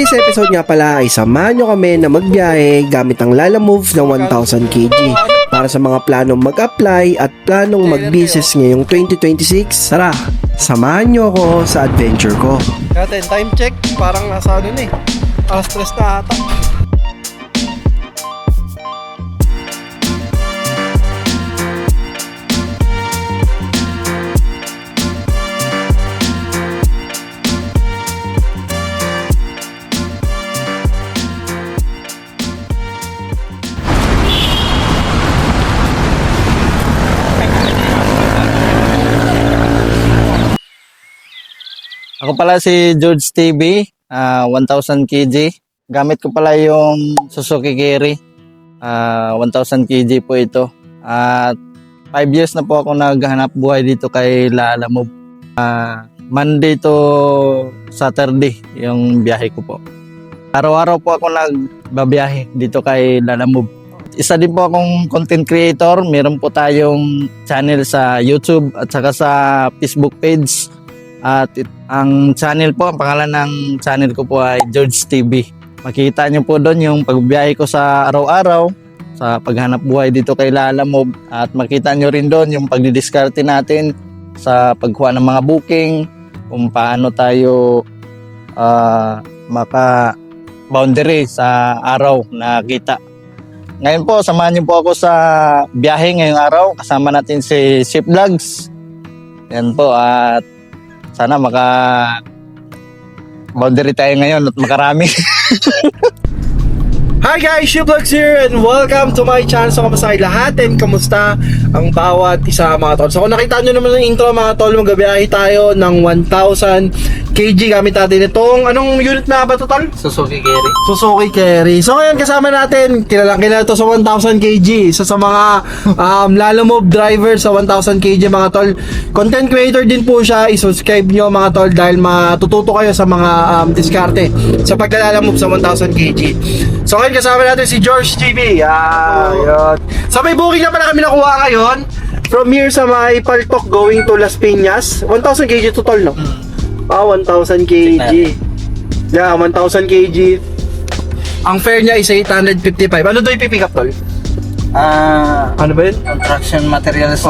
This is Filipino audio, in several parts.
For this episode nga pala ay samahan nyo kami na magbiyahe gamit ang Lalamove na 1000 kg para sa mga planong mag-apply at planong mag-business ngayong 2026. Tara, samahan nyo ako sa adventure ko. Natin, time check, parang nasa ano na eh. Alas 3 na ata. Ako pala si George TV, 1000 kg. Gamit ko pala yung Suzuki Carry, 1000 kg po ito. At 5 years na po ako naghahanap buhay dito kay Lalamove. Monday to Saturday yung biyahe ko po. Araw-araw po ako nagbabiyahe dito kay Lalamove. Isa din po akong content creator. Meron po tayong channel sa YouTube at saka sa Facebook page. At ang channel po, ang pangalan ng channel ko po ay George TV. Makikita nyo po doon yung pagbiyahe ko sa araw-araw, sa paghanap buhay dito kay Lalamove. At makita nyo rin doon yung pagdidiskarte natin sa pagkuha ng mga booking, kung paano tayo maka-boundary sa araw na kita. Ngayon po, samahan nyo po ako sa biyahe ngayong araw. Kasama natin si Ship Vlogs. Yan po, at sana boundary tayo ngayon at makarami. Hi guys, Ship Vlogs here and welcome to my channel. So kamusta kayo lahat and kamusta ang bawat isa mga tol. So kung nakita nyo naman ng intro mga tol, magabiyahe tayo ng 1000 kg gamit natin itong, anong unit na ba ito tol? Suzuki Carry. Suzuki Carry. So ngayon kasama natin, kilala ito sa 1000 kg. Isa sa mga Lalamove driver sa 1000 kg mga tol. Content creator din po siya. I-subscribe nyo mga tol dahil matututo kayo sa mga diskarte sa paglalamove sa 1000 kg. So ngayon kasama natin si George TV. Yun. So may booking na pala kami nakuha ngayon. From here sa may Paltok going to Las Piñas. 1000 kg to tol, no? 1000 kg. Yeah, 1000 kg. Ang fare niya is 855. Ano doon ipipick up tol? Ano ba yun? Construction materials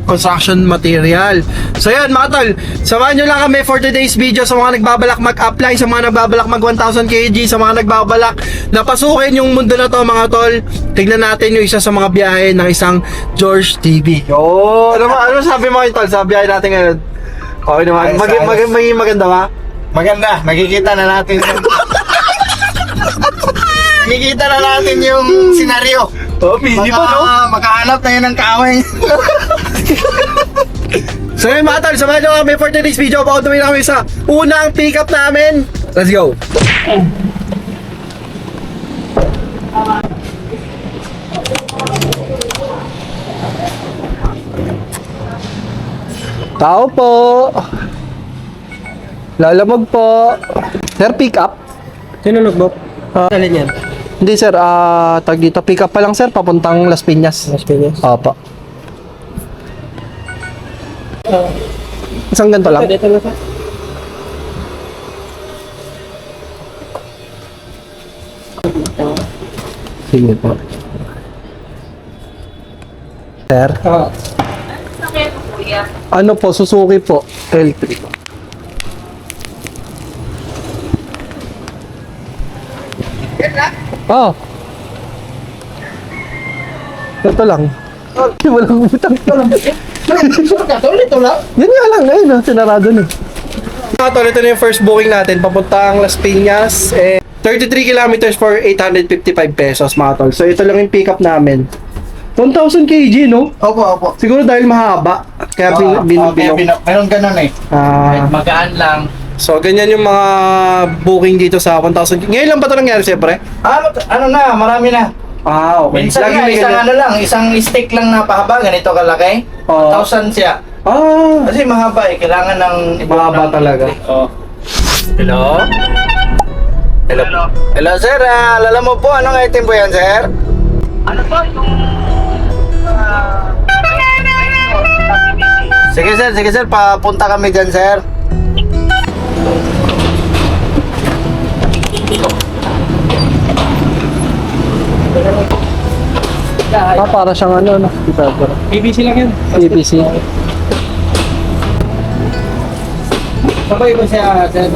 Construction material. So yan mga tol, samahan nyo lang kami for today's video sa mga nagbabalak mag-apply, sa mga nagbabalak mag 1000 kg, sa mga nagbabalak na pasukin yung mundo na to mga tol. Tignan natin yung isa sa mga biyahe ng isang George TV. Ano sabi mo yun tol sa biyahe natin ngayon? Okay naman, maganda ba? Maganda, makikita na natin makikita na natin yung senaryo. Busy pa no? Makahanap na yun ng kaaway. So yun mga tol, samahan nyo kami for today's video. Pautumin na kami sa unang pick up namin. Let's go! Tao po. Lalamove po. Sir, pick up? Sino nagbok? Alin yan? Hindi sir, tag dito. Pick up pa lang sir, papuntang Las Piñas. Las Piñas? Opo. Isang ganito lang? Dito na sir. Sige po. Sir? Ano po, Suzuki po, L3. Ito lang. Walang butang ito lang. Ito lang? Yan nga lang, ayun, sinarado na. Mga tol, ito na yung first booking natin. Papuntang Las Piñas. 33 kilometers for 855 pesos mga tol. So ito lang yung pick up namin. 1000 kg, no? Opo. Siguro dahil mahaba. Kaya Meron ganun eh. Magaan lang. So ganyan yung mga booking dito sa 1000 kg. Ngayon lang ba ito nangyari siyempre? Ano na, marami na. Okay. Minsan nga, isang stick lang na pahaba, ganito kalaki. 1,000 siya. Kasi mahaba eh, kailangan ng Mahaba talaga. Hello? Hello sir, Lalamove po, anong item po yan sir? Ano po, yung... Sige sir, papunta kami dyan sir. Para siyang ano, PVC lang yan. PVC. Sabay ko siya, sir.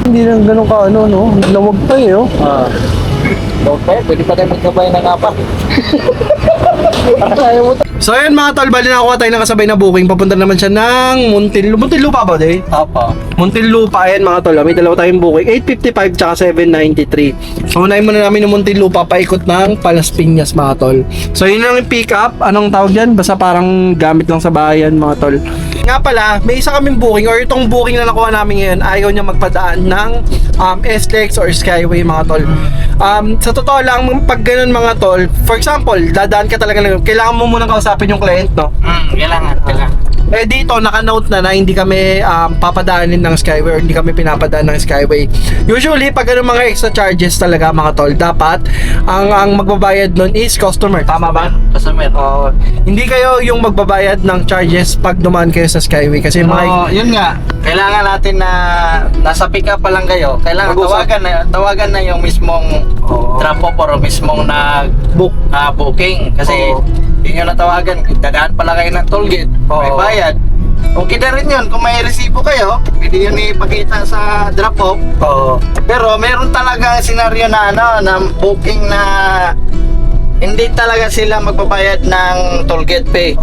Hindi lang ganun ka ano, no? Lawag pa eh, oh. Okay, pwede pa tayo magkabay ng apat. So ayun mga tol, bali nakakuha tayo ng kasabay na booking. Papunta naman siya ng Muntinlupa ba, day? Apo. Muntinlupa, ayan mga tol. May dalawa tayong booking. 855 tsaka 793. So unahin muna namin yung Muntinlupa, paikot ng Palas Piñas mga tol. So yun lang yung pick up. Anong tawag dyan? Basta parang gamit lang sa bayan mga tol. Nga pala, may isa kaming booking or itong booking na nakuha namin ngayon, ayaw niya magpadaan ng SLEX or Skyway mga tol. Sa totoo lang, pag ganun mga tol, for example, dadaan ka talaga lang, kailangan mo munang kausapin yung client, no? Kailangan. Eh dito, naka-note na hindi kami papadaanin ng Skyway or hindi kami pinapadaan ng Skyway. Usually, pag ganun mga extra charges talaga mga tol, dapat ang magbabayad nun is customer. Tama ba? Customer. Hindi kayo yung magbabayad ng charges pag dumaan kayo sa Skyway kasi Yun nga, kailangan natin na nasa pick up pa lang kayo. Kailangan Mag-usap. tawagan na yung mismong drop-off or mismong book. booking. Kasi yun yung natawagan, dadaan pala kayo ng tollgate, may bayad. Okay na rin yun, kung may resibo kayo, pwede yun ipakita sa drop-off. Pero meron talaga senaryo na na booking na hindi talaga sila magbabayad ng tollgate pay.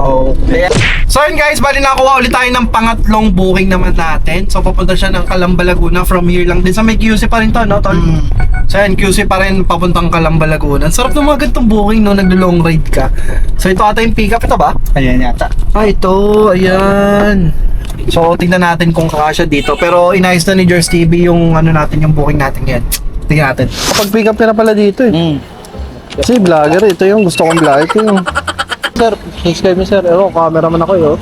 Kaya, So yun guys, bali nakakuha ulit tayo ng pangatlong booking naman natin. So papunta siya ng Calamba, Laguna. From here lang din sa may QC pa rin to, no tol? So yan, QC pa rin papuntang Calamba, Laguna. Ang sarap ng mga ganitong booking, no? Naglo-long ride ka. So ito ata yung pick up, ito ba? ayan yata. Ito, ayan. So tingnan natin kung kakasya dito. Pero inayos na ni George TV yung ano natin, yung booking natin yan. Tingnan natin. Kapag pick up ka na pala dito eh. Kasi vlogger, ito yung gusto kong vlog. Ito yung... Sir, subscribe mo sir. Cameraman ako eh.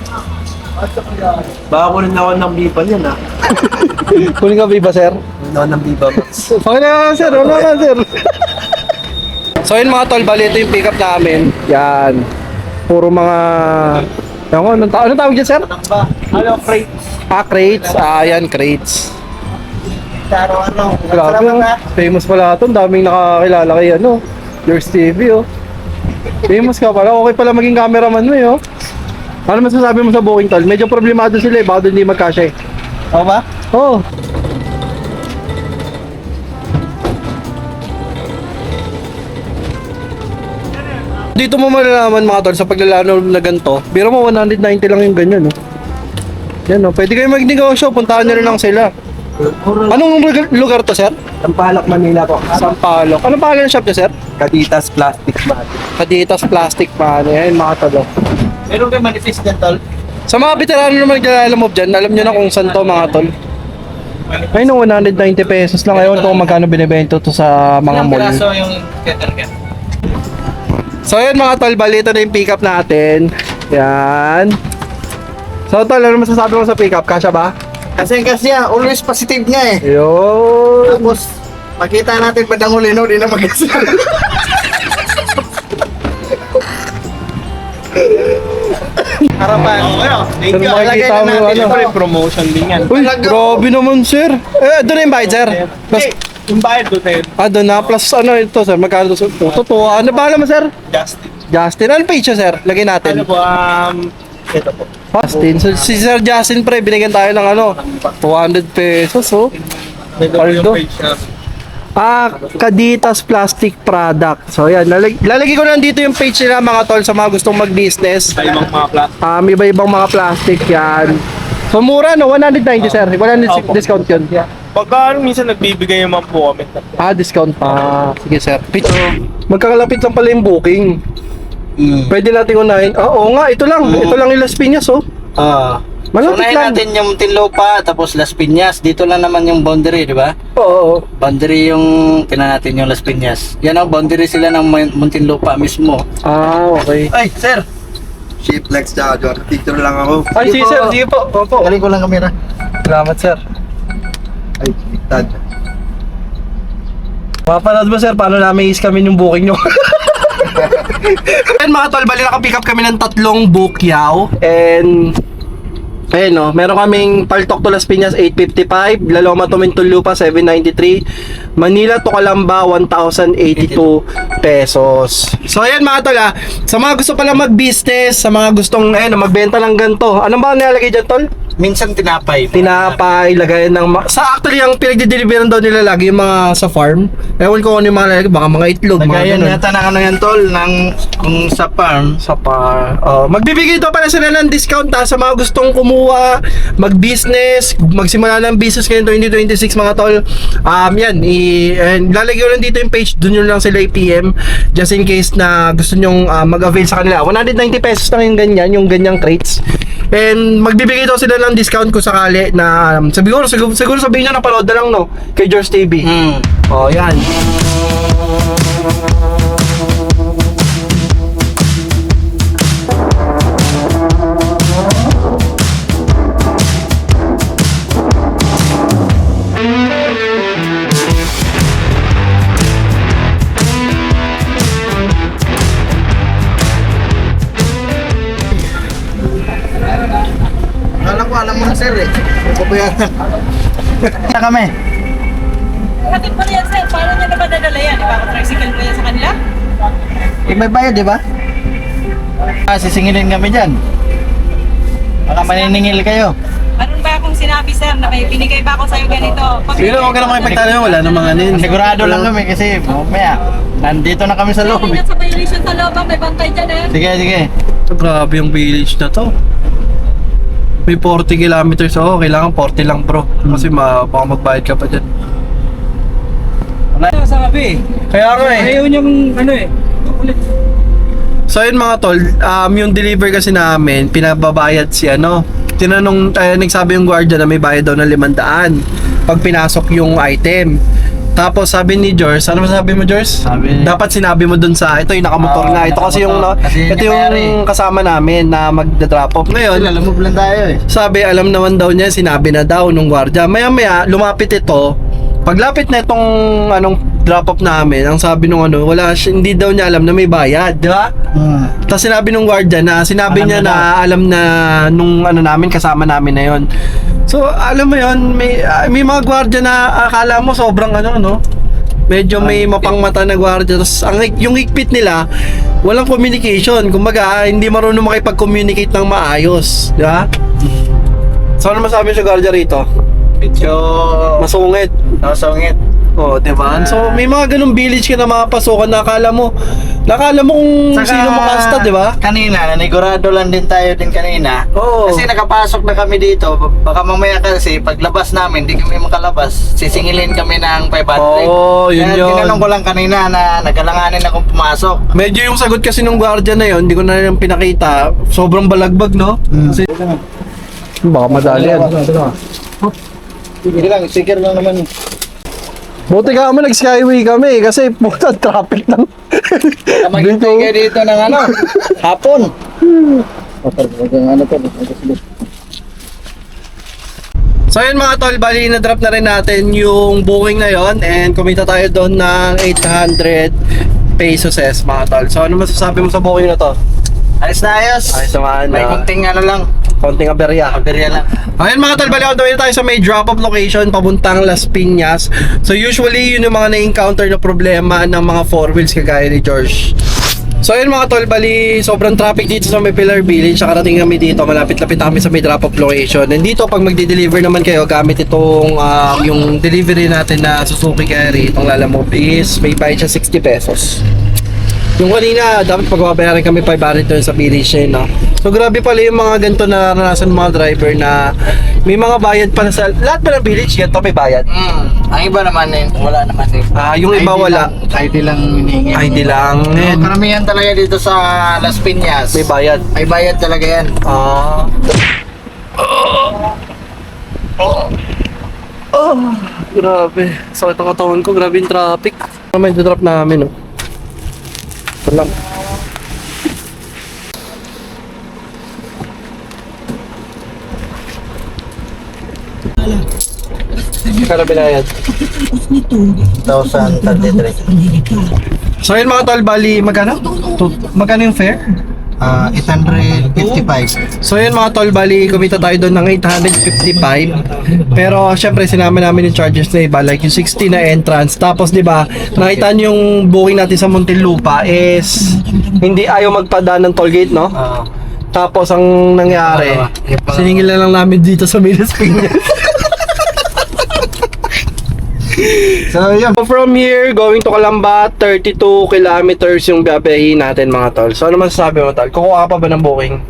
Baka kunin ako ng bipan yan ah. Kunin ka Viva sir? Kunin ako ng biba max. Okay na sir, wala na sir. So yun mga tol, bali ito yung pick up namin. Yan. Puro mga... Anong tawag dyan sir? Ano, crates? Crates. Yan, crates. Ano? Grabe, famous pala ito. Ang daming nakakilala kay Yours TV, Famous ka pala. Okay pala maging cameraman mo, Ano masasabi mo sa booking, tol? Medyo problemado sila, baka doon hindi magkasya, Oo ba? Oo. Dito mo malalaman mga tol sa paglalaro na ganito. Biro mo 190 lang yung ganyan, Yan, pwede kayo magnegosyo, puntahan nyo rin lang sila. Anong lugar to, sir? Sampaloc, Manila po. Sampaloc. Anong pangalan ng shop niya, sir? Kaditas Plastic Mat. Kaditas Plastic Man. Yan, mga tol. Meron kayo manifest dyan, tol? Sa mga veterano naman naglalamove dyan, alam nyo na kung saan to, mga tol. Ay, no, 190 pesos lang ngayon kung magkano binibento to sa mga Ilang mall. piraso yung tether ka? So yun mga tol, bali ito na yung pick up natin. Yan. So tol, ano masasabi mo sa pick up? Kasya ba? Kasi always positive nga eh. Yun. Tapos, makita natin padang huli, no? Di na mag-isa. Harapan. Sir, makikita mo yung ano. Siyempre, promotion din yan. Uy, grabe naman sir. Doon na yung bayad sir. Plus, Yung bayad doon din. doon na. Plus ano ito sir, magkano to? Totoo. Ano ba naman sir? Justin. Justin. Ano page siya sir? Lagay natin. Ano po, ito po. Justin. So, si Sir Justin pre, binigyan tayo ng 200 pesos Ito po yung Paldo. page na. Kaditas Plastic Product. So yan, lalagay ko nandito yung page nila mga tol sa mga gustong mag-business. Sa ibang mga plat. Iba-ibang mga plastic yan. So mura no, 190 sir. 100 Opo. discount yun. Pagka minsan nagbibigay naman po kami. Discount pa. Sige sir. Magkakalapit lang pala yung booking. Pwede natin unahin. Oo nga, ito lang. Ito lang yung Las Piñas Malapit Unahin lang. natin yung Muntinlupa, tapos Las Piñas. Dito lang naman yung boundary, di ba? Oo. Boundary yung, tinan natin yung Las Piñas. Yan ang boundary sila ng Muntinlupa mismo. Okay. Ay, sir! Shiplex tsaka George. Picture lang ako. Ay, sige sir. Sige po. Opo. Galing ko lang kamera. Salamat sir. Ay, tad. Mapanood mo sir, paano namin i-scamin yung booking nyo? Ayan mga tol, bali naka-pick up kami ng 3 bukyaw and Ayan no, meron kaming Paltok to Las Piñas 855, Laloma to Muntinlupa 793, Manila to Calamba 1,082 pesos. So ayan mga tol sa mga gusto pala mag-business, sa mga gustong magbenta ng ganito, anong ba nilalagay dyan tol? Minsan tinapay. Tinapay, lagayan ng sa actually ang pinagdi-deliveran daw nila lagi yung mga sa farm. Ewan ko ano yung mga lalagay, baka mga itlog, mga Lagayan ganun. yata ng ano yan tol, ng kung sa farm. Sa par. Magbibigay daw pala sila ng discount sa mga gustong kumuha, mag-business, magsimula ng business ngayon 2026 mga tol. Yan, lalagay ko lang dito yung page, dun yun lang sila i-PM just in case na gusto nyong mag-avail sa kanila. 190 pesos lang yung ganyan, yung ganyang crates. And magbibigay daw sila ng discount kung sakali na siguro sabihin nyo napanood na lang no kay George TV. Yan. Alam mo na sir eh. Papayagan. Na kami. Hatid mo na yan, sir. Paano niya na ba dadala yan? Ipapa-tricycle mo yan sa kanila? May bayad, di ba? Sisingilin kami dyan. Baka maniningil kayo. Anong ba akong sinabi, sir, na may binigay ba ako sa'yo ganito? Pero huwag ka naman ipagtalo, wala namang ano yun. Sigurado lang kami kasi mamaya nandito na kami sa loob. Sa violation sa loob, may bantay dyan eh. Sige, sige. Grabe yung village na to. May 40 kilometers. Kailangan 40 lang bro. Kasi baka magbayad ka pa dyan. Sa kape. Kaya nga Ayaw niyang ano eh. Ulit. So yun mga tol, yung deliver kasi namin, pinababayad si tinanong, nagsabi yung guardia na may bayad daw ng 500 pag pinasok yung item. Tapos sabi ni George, ano masabi mo George? Dapat sinabi mo dun sa, ito yung nakamotor na, ito kasi yung, ito yung kasama namin na magda-drop off. Ngayon, Alam mo lang tayo eh. sabi, alam naman daw niya, sinabi na daw nung guardia. Maya-maya, lumapit ito. Paglapit na itong drop off namin, ang sabi nung hindi daw niya alam na may bayad, di ba? Tapos sinabi nung guardia na, sinabi Alam niya na na alam na nung namin, kasama namin na yon. So, alam mo yon, may mga guardia na akala mo sobrang medyo may mapangmata na guardia. Tapos yung higpit nila, walang communication. Kumbaga, hindi marunong makipag-communicate ng maayos, di ba? So, ano masabi sa guardia rito? Medyo Masungit. nasungit. Diba? So, may mga ganung village ka na mapasukan na akala mo kung sino makasta, diba? Kanina, nanigurado lang din tayo din kanina. Oo. Kasi nakapasok na kami dito, baka mamaya kasi paglabas namin, hindi kami makalabas, sisingilin kami ng 500. Oo, yun Kaya yun. tinanong ko lang kanina na nagalanganin akong pumasok. Medyo yung sagot kasi nung guardia na yon, hindi ko na yung pinakita. Sobrang balagbag, no? Kasi, baka madali yan. Sige lang, sticker lang naman. Buti ka naman nag-skyway kami kasi puta traffic lang. Maghintay kayo dito ng hapon. So yun mga tol, bali na-drop na rin natin yung booking na yon and kumita tayo doon ng 800 pesos mga tol. So ano masasabi mo sa booking na to? Ayos na ayos. Ayos naman. May kunting lang. Konting aberya. Aberya lang. Ayun mga tol, bali on the way tayo sa may drop-off location papuntang Las Piñas. So usually yun yung mga na-encounter na problema ng mga four wheels kagaya ni George. So ayun mga tol, bali sobrang traffic dito sa may Pilar Village. Nakarating kami dito, malapit-lapit kami sa may drop-off location. And dito pag magde-deliver naman kayo gamit itong yung delivery natin na Suzuki Carry, itong Lalamove is may bayad siya 60 pesos. Yung kanina, dapat pagbabayaran kami 500 doon sa village niya, no? So grabe pala yung mga ganito na naranasan ng mga driver na may mga bayad pa na sa lahat pa ng village, ganito may bayad. Ang iba naman wala naman eh. Yung iba wala. ID lang hinihingi. ID lang. So, karamihan talaga dito sa Las Piñas. May bayad. May bayad talaga yan. Grabe. Sakit ang katawan ko, grabe yung traffic. May drop namin, no? Ito lang. Kala binayad? 1,033. So yun mga tol, bali magkano? Magkano yung fare? 855. So yun mga tol, bali kumita tayo doon ng 855. Pero syempre sinama namin yung charges na iba, like yung 60 na entrance. Tapos di ba, nakita niyo yung booking natin sa Muntinlupa is hindi ayaw magpadaan ng toll gate, no? Tapos ang nangyari, siningil na lang namin dito sa Minas Piñas. So yun. So from here, going to Calamba, 32 kilometers yung biyabiyahin natin mga tol. So ano masasabi mo tol? Kukuha ka pa ba ng booking?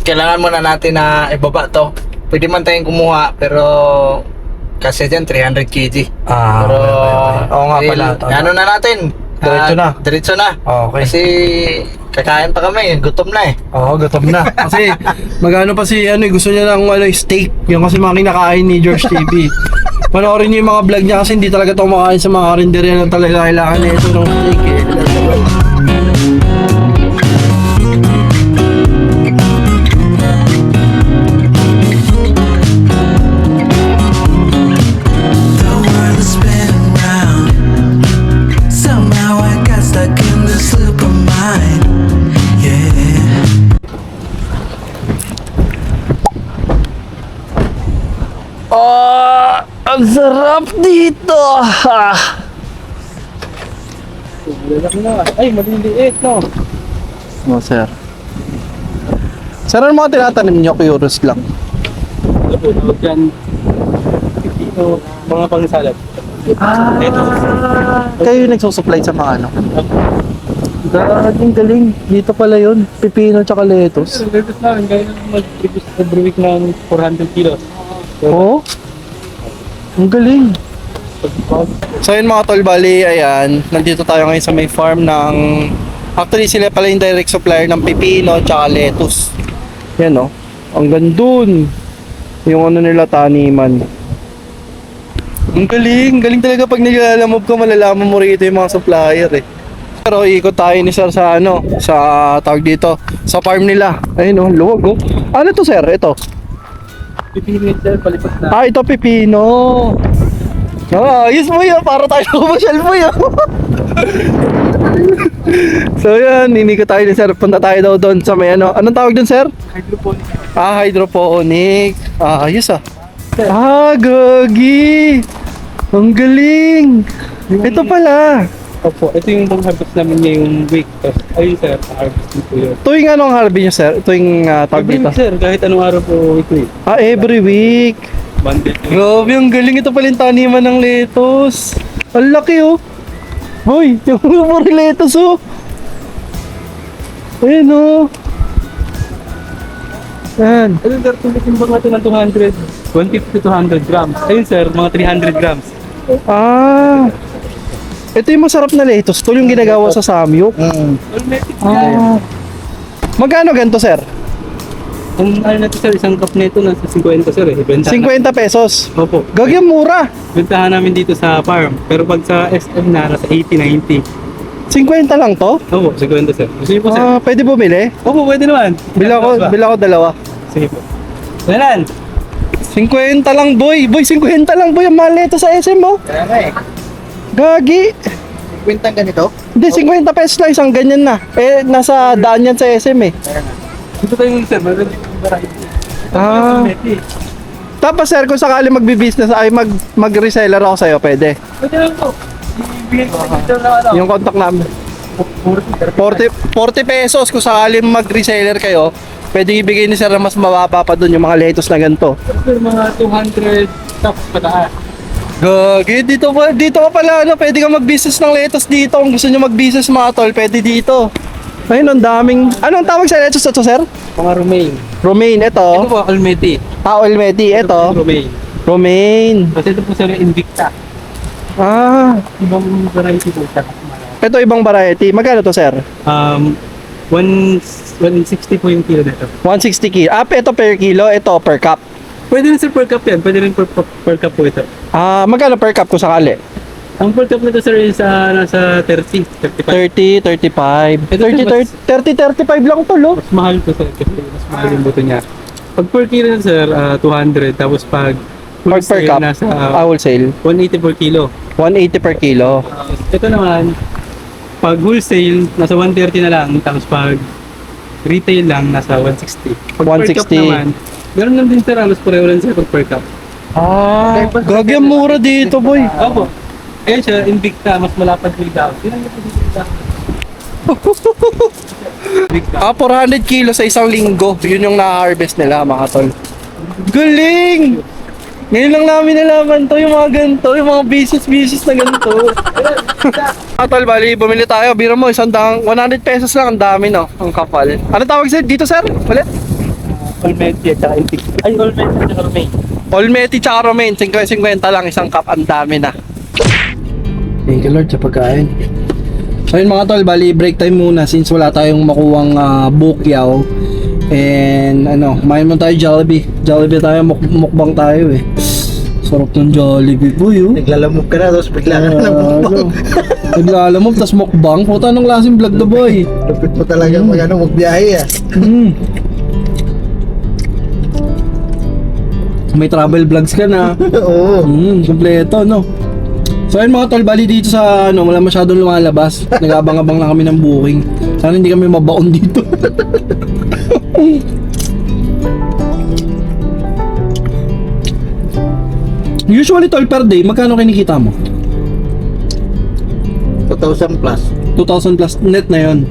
Kailangan muna natin na ibaba to. Pwede man tayong kumuha, pero kasi dyan 300 kg. Pero oo nga pala, tol. ano na natin? Diretso na. Diretso na. Okay. Kasi kakain pa kami, gutom na eh. Oo, gutom na. Kasi magano pa si gusto niya ng steak. Yung kasi mga kinakain ni George TV. Panoorin niyo yung mga vlog niya kasi hindi talaga ito kumakain sa mga karinderya na talaga kailangan na ito ng steak eh. The world is spinning round. Somehow I got stuck in this loop of mine. Yeah. Ang sarap dito! Ay, maliliit no. No, sir. Sir, ano mga tinatanim niyo? Curious lang. Mga pang-salad. Kayo yung nagsusupply sa mga ano? Galing. Dito pala yun. Pipino tsaka lettuce. Lettuce na, gaya mag-produce every week ng 400 kilos. Oo. Ang galing. So yun mga tol, bali, ayan, nandito tayo ngayon sa may farm ng, actually sila pala yung direct supplier ng pipino tsaka lettuce. Yan o, ang gandun. Yung ano nila, taniman. Ang galing talaga pag nilalamob ka, malalaman mo rito yung mga supplier eh. Pero ikot tayo ni sir sa ano, sa tawag dito, sa farm nila. Ayun o, luwag o. Ano to sir? Ito? Pipili sir, palipat na. Ah, ito pipino. Ayos mo yun, para tayo kumasyal mo yun. So yan, inikot tayo ni sir. Punta tayo daw doon sa may ano. Anong tawag doon sir? Hydroponic. Hydroponic. Ayos ah. Gagi. Ang galing. Ito pala. Opo, ito yung pang-harvest namin ngayong week. Tapos, ayun sir, harvesting po yun. Tuwing anong harvest niyo sir? Tuwing tawag Every dito? week sir, kahit anong araw po ito eh. Every week. Monday to Grabe, ang galing. Ito pala yung taniman ng lettuce. Ang laki oh. Hoy, yung puro lettuce oh. Ayan oh. Yan. Ayun sir, tumitimbang natin ng 150 to 200 grams. Ayun sir, mga 300 grams. Ito yung masarap na lettuce. Ito yung ginagawa sa samyuk. Magkano ganito sir? Ang ano natin sir, isang cup nito nasa 50 sir eh. 50 pesos. Opo. Gagi, ang mura. Bentahan namin dito sa farm. Pero pag sa SM na, nasa 80, 90. 50 lang to? Opo, 50 sir. Gusto niyo po sir? Pwede bumili? Opo, pwede naman. Bila ko dalawa. Sige po. Dalan! 50 lang boy. Boy, 50 lang boy. Ang mahal nito sa SM mo. Kaya nga eh. Gagi. Kwentang ganito? Hindi, 50 pesos lang. Isang ganyan na. Nasa daan yan sa SM eh. Dito tayo sir, meron dito yung variety. Tapos sir, kung sakali magbi-business ay mag-reseller ako sa'yo, pwede. Pwede lang po. Ibigay ko dito na ano. Yung contact number. 40 pesos kung sakali mag-reseller kayo, pwede ibigay ni sir na mas mababa pa doon yung mga lettuce na ganito. Sir, mga 200 top pataas. Gagi, dito pa pala, pwede ka mag-business ng lettuce dito. Kung gusto nyo mag-business mga tol, pwede dito. Ayun, ang daming, anong tawag sa lettuce ito sir? Mga romaine. Romaine, ito. Ito po, almeti. Olmeti, ito. Romaine. Romaine. Kasi ito po sir, Invicta. Ibang variety po siya. Ito ibang variety. Magkano to sir? 160 po yung kilo nito. 160 kilo. Ito per kilo, ito per cup. Pwede rin sir per cup yan. Pwede rin per cup po ito. Magkano per cup kung sakali? Ang per cup nito sir is nasa 30, 35. 30, 35. Ito, 30, 35 lang to, lo. Mas mahal po sir kasi mas mahal yung buto niya. Pag per kilo na sir, 200. Tapos pag Per cup, nasa wholesale. 180 per kilo. 180 per kilo. Ito naman, pag wholesale, nasa 130 na lang. Tapos pag retail lang, nasa 160. Pag per cup 160. naman, meron lang din sir, halos pareho lang sir pag per cup. Gagi ang mura dito, boy. Opo. Eh siya, Invicta, mas malapad yung daw. Sino yung Invicta? 400 kilo sa isang linggo. Yun yung na-harvest nila, mga tol. Galing! Ngayon lang namin nalaman to, yung mga ganito, yung mga business na ganito. Mga tol, bali, bumili tayo. Biro mo, 100 pesos lang, ang dami, no? Ang kapal. Ano tawag sir? Dito, sir? Ulit? Olmeti at saka Invicta. Ay, Olmeti at saka Romaine. Olmeti tsaka Romaine, 50 lang isang cup, ang dami na. Thank you Lord sa pagkain. So yun mga tol, bali break time muna since wala tayong makuwang bukyaw. And kumain mo tayo Jollibee. Jollibee tayo, mukbang tayo eh. Sarap ng Jollibee boy oh. Naglalamog ka na, tapos bigla ka na mukbang. Naglalamog, tas mukbang. Puta, anong klaseng vlog to boy? Lupit mo talaga magbiyahe ah. May travel vlogs ka na. Oo. Kompleto, no? So ayun mga tol, bali dito sa wala masyadong lumalabas. Nag-abang-abang lang kami ng booking. Sana hindi kami mabaon dito. Usually tol, per day, magkano kinikita mo? 2,000 plus. 2,000 plus net na yon.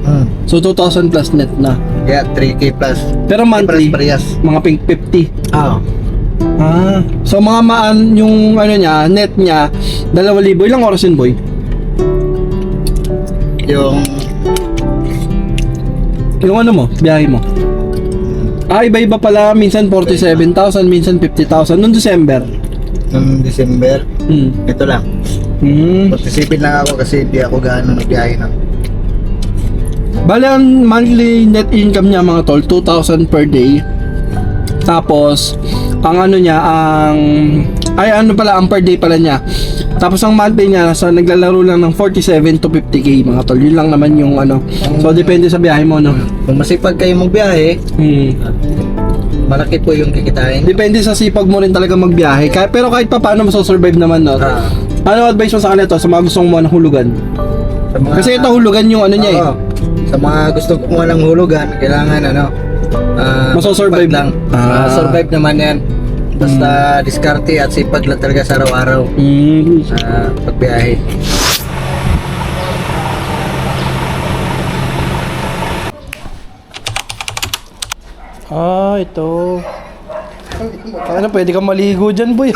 So 2,000 plus net na. Yeah, 3K plus. Pero monthly, Parehas. mga 50. Ah. So mga yung niya, net niya, 2,000. Ilang oras yun, boy? Yung Yung mo, biyahe mo. Iba-iba pala, minsan 47,000, minsan 50,000 noong December. nung December, ito lang. Participate lang ako kasi hindi ako gaano nagbiyahe na. Bale, ang monthly net income niya mga tol, 2,000 per day. Tapos, ang ang per day pala niya. Tapos ang monthly niya, naglalaro lang ng 47 to 50k mga tol. Yun lang naman yung So, depende sa biyahe mo, no? Kung masipag kayo magbiyahe, malaki po yung kikitain. Depende sa sipag mo rin talaga magbiyahe. Pero kahit pa paano masosurvive naman, no? Ano advice mo sa kanila to? Sa mga gustong kumuha ng hulugan? Sa mga, Kasi ito hulugan yung niya eh. Sa mga gustong kumuha ng hulugan, kailangan Masosurvive. lang. Survive naman yan. Basta diskarte at sipag lang talaga sa araw-araw sa pagbiyahe. Ito. Pwede kang maligo dyan, boy.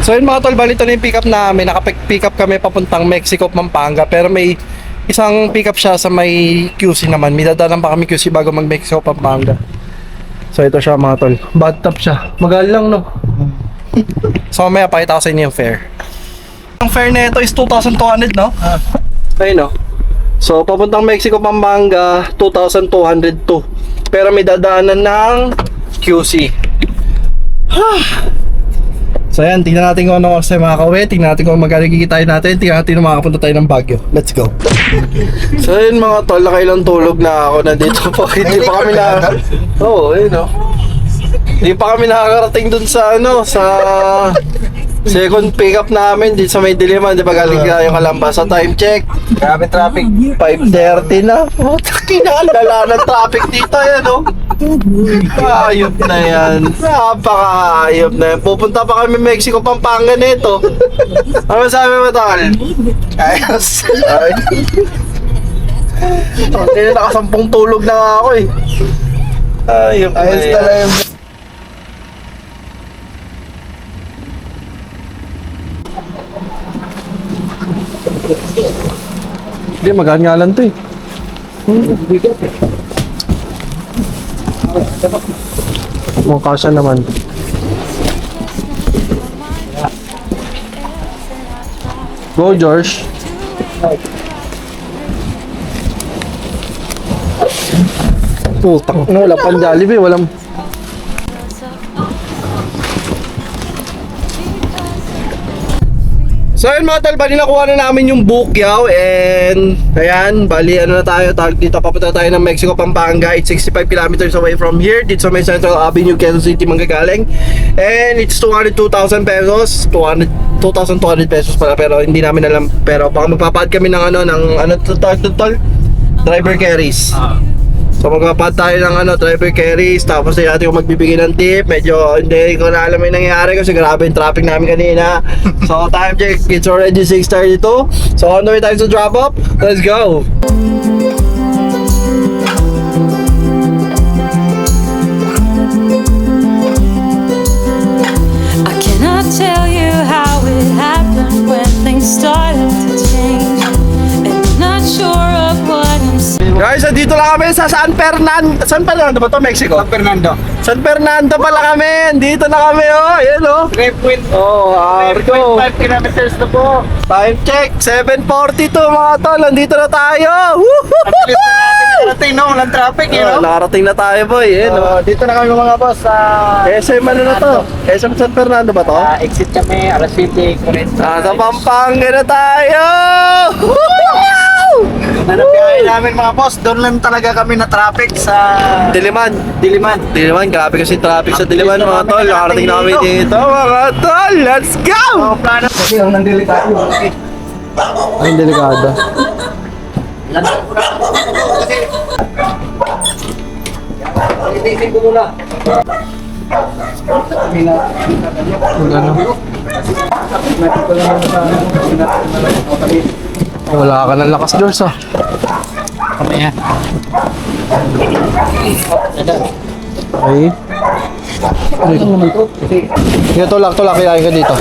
So yun mga tol, bali ito na yung pick up namin. Naka-pick up kami papuntang Mexico, Pampanga. Pero may isang pick up siya sa may QC naman. May dadaanan pa kami QC bago mag-Mexico, Pampanga. So ito siya mga tol. Bathtub siya. Magal lang, no? So mamaya pakita ko sa inyo yung fare. Ang fare na ito is 2,200, no? Ayun, no? So papuntang Mexico, Pampanga, 2,202. Pero may dadaanan ng QC. So ayan, tingnan natin kung ano oras tayo makakauwi. Tingnan natin kung magkano kikitain natin. Tingnan natin kung makakapunta tayo ng Baguio. Let's go. So ayun mga tol, nakailang tulog na ako. Nandito po. Hindi pa kami ayun o. Hindi pa kami nakakarating dun sa sa second pick up namin dito sa may Diliman. Di ba galing yung Kalamba? Sa time check, grabe traffic. 5:30 na. Kinaalala ng traffic dito. Ayan o. Ayop na yan. Napaka-ayop na yan. Pupunta pa kami Mexico, Pampanga nito. Ano sabi mo, Tal? Ayos. Hindi na nakasampung tulog na nga ako eh. Ayop na Ayos yan. talaga. Hindi, magangalan to eh. Mukha siya naman. Go, George. Putak na, wala pang Jollibee, walang... So So yun mga tol, bali nakuha na namin yung Bukyaw and ayan, bali ano na tayo, dito papunta tayo ng Mexico, Pampanga. It's 65 kilometers away from here, dito sa may Central Avenue, Quezon City, manggagaling. And it's 202,000 pesos, 2,200 pesos pala, pero hindi namin alam. Pero baka magpapad kami ng ano to tol? Driver carries. So magpapad tayo ng driver carries, tapos ay natin kung magbibigay ng tip. Medyo hindi ko na alam yung nangyayari kasi grabe yung traffic namin kanina. So time check, it's already 6:32. So on the way tayo sa drop off. Let's go! I cannot tell you how it happened when things started to change. And I'm not sure of what I'm saying. Guys, dito lang kami sa San Fernando. San Fernando ba to, Mexico? San Fernando. San Fernando pala kami. Dito na kami, oh. Ayan, oh. 3.5 kilometers na po. Time check, 7:42 mga tol. Nandito na tayo. Woohoo! Nakarating no, walang traffic, Nakarating na tayo, boy. Ayan, oh. Dito na kami mga boss sa SM ano na to? SM San Fernando ba to? exit kami, alas 7:40. Sa Pampanga na tayo! Nanabiyahe namin mga boss, doon lang talaga kami na traffic sa Diliman. Diliman. Diliman, grabe kasi traffic sa Diliman mga tol. Nakarating na kami dito mga tol. Let's go! Mga plano. Kasi ang nandilikado. Ay, delikado. Itisip ko muna. Wala ka ng lakas, George, ah. Kamaya. Okay. Sige, tulak, kilahin ka dito.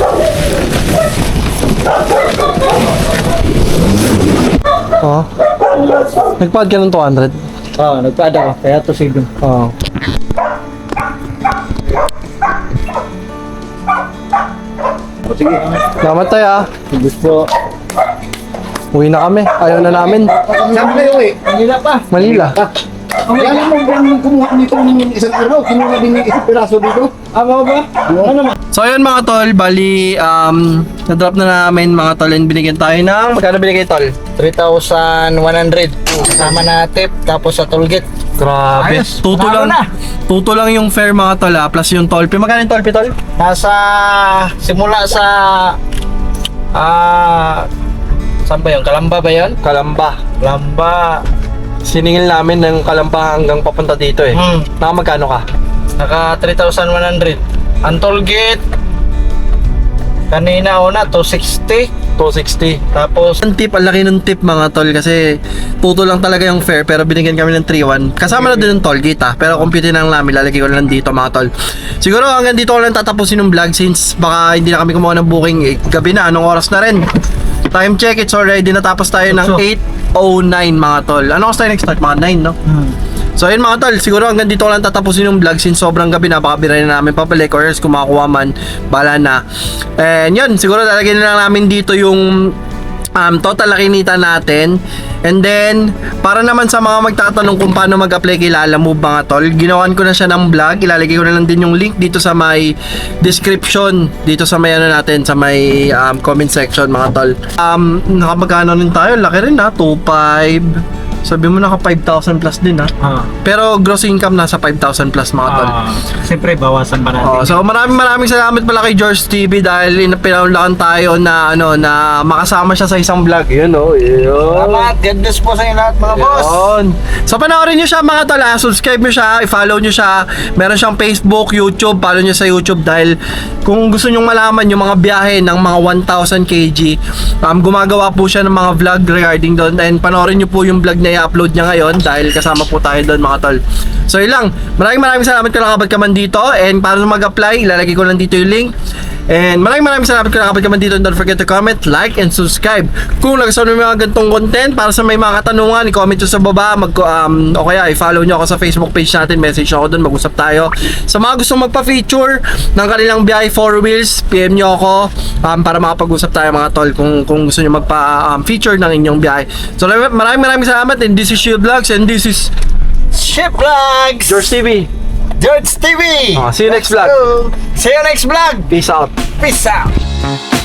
Oh. Nagpad ka ng 200? Oo, nagpada ko. Kaya to sigo. Oo. Sige. Salamat tayo, ah. Gusto. Uwi na kami. Ayaw na namin. Saan kayo eh? Manila pa. Manila. Kaya mo bang kumuha nito ng isang araw? Kinuha din ng isang piraso dito? Ama ba? Ano? So ayun mga tol, bali na-drop na namin mga tol and binigyan tayo ng magkano binigay tol? 3,100. Kasama na tip, tapos sa tollgate. Grabe. Ayos, Tuto panalo lang. na. Tuto lang yung fare mga tol, plus yung toll fee. Magkano yung toll fee tol? Nasa, simula sa, saan ba yun? Kalamba ba yun? Kalamba. Kalamba. Siningil namin ng Kalamba hanggang papunta dito eh. Naka magkano ka? Naka 3,100. Ang tollgate, kanina una, 260. 260. Tapos, Ang tip, ang laki ng tip mga tol kasi tuto lang talaga yung fare pero binigyan kami ng 3-1. Kasama na din yung toll gate pero compute lang namin, lalagay ko lang dito mga tol. Siguro hanggang dito ko lang tatapusin yung vlog since baka hindi na kami kumuha ng booking gabi na, anong oras na rin. Time check, it's already natapos tayo ng 8:09 mga tol. Ano oras tayo nag-start? Mga 9 no? So ayun mga tol, siguro hanggang dito ko lang tatapusin yung vlog since sobrang gabi na, baka birayin na namin pabalik or else kung makakuha man, bala na. And yun, siguro lalagyan na lang namin dito yung total na kinita natin. And then, para naman sa mga magtatanong kung paano mag-apply kay Lalamove mga tol, ginawan ko na siya ng vlog. Ilalagay ko na lang din yung link dito sa may description, dito sa may ano natin, sa may comment section mga tol. Nakamagkano rin tayo, laki rin ha, 2.5. Sabi mo naka 5,000 plus din ha. Pero gross income nasa 5,000 plus mga tol. siyempre, bawasan pa natin. So maraming salamat pala kay George TV dahil pinaunlakan tayo na na makasama siya sa isang vlog. Yun oh. Salamat, God bless po sa inyo lahat mga boss. Yun. So panoorin niyo siya mga tol, subscribe niyo siya, i-follow niyo siya. Meron siyang Facebook, YouTube, follow niyo sa YouTube dahil kung gusto niyo malaman yung mga biyahe ng mga 1,000 kg, gumagawa po siya ng mga vlog regarding doon and panoorin niyo po yung vlog na i-upload niya ngayon dahil kasama po tayo doon mga tol. So yun lang, maraming salamat kung nakabad ka man dito and para mag-apply, ilalagay ko lang dito yung link. And maraming salamat kung nakabad ka man dito and don't forget to comment, like, and subscribe. Kung nagustuhan mo yung mga ganitong content, para sa may mga katanungan, i-comment nyo sa baba, o kaya i-follow nyo ako sa Facebook page natin, message ako doon, mag-usap tayo. Sa mga gustong magpa-feature ng kanilang biyahe 4 wheels, PM nyo ako para makapag-usap tayo mga tol kung gusto nyo magpa-feature ng inyong biyahe. So maraming salamat and this is Shield Vlogs and this is Ship Vlogs! George TV. George TV! See you next vlog. See you next vlog! Peace out. Peace out!